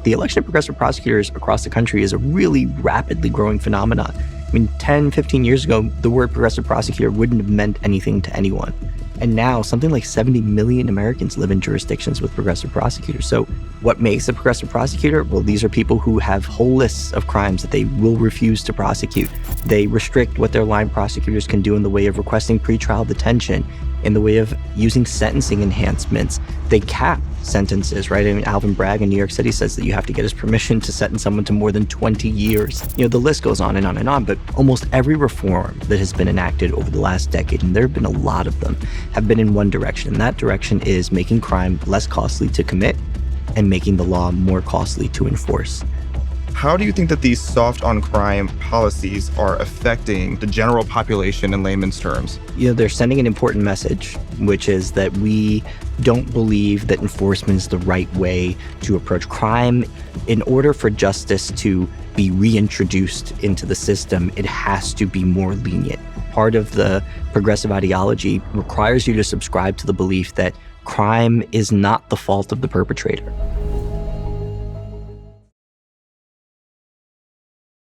the election of progressive prosecutors across the country is a really rapidly growing phenomenon. I mean, 10, 15 years ago, the word progressive prosecutor wouldn't have meant anything to anyone. And now something like 70 million Americans live in jurisdictions with progressive prosecutors. So what makes a progressive prosecutor? Well, these are people who have whole lists of crimes that they will refuse to prosecute. They restrict what their line prosecutors can do in the way of requesting pretrial detention, in the way of using sentencing enhancements. They cap sentences, right? I mean, Alvin Bragg in New York City says that you have to get his permission to sentence someone to more than 20 years. The list goes on and on and on, but almost every reform that has been enacted over the last decade, and there have been a lot of them, have been in one direction. And that direction is making crime less costly to commit and making the law more costly to enforce. How do you think that these soft-on-crime policies are affecting the general population in layman's terms? They're sending an important message, which is that we don't believe that enforcement is the right way to approach crime. In order for justice to be reintroduced into the system, it has to be more lenient. Part of the progressive ideology requires you to subscribe to the belief that crime is not the fault of the perpetrator.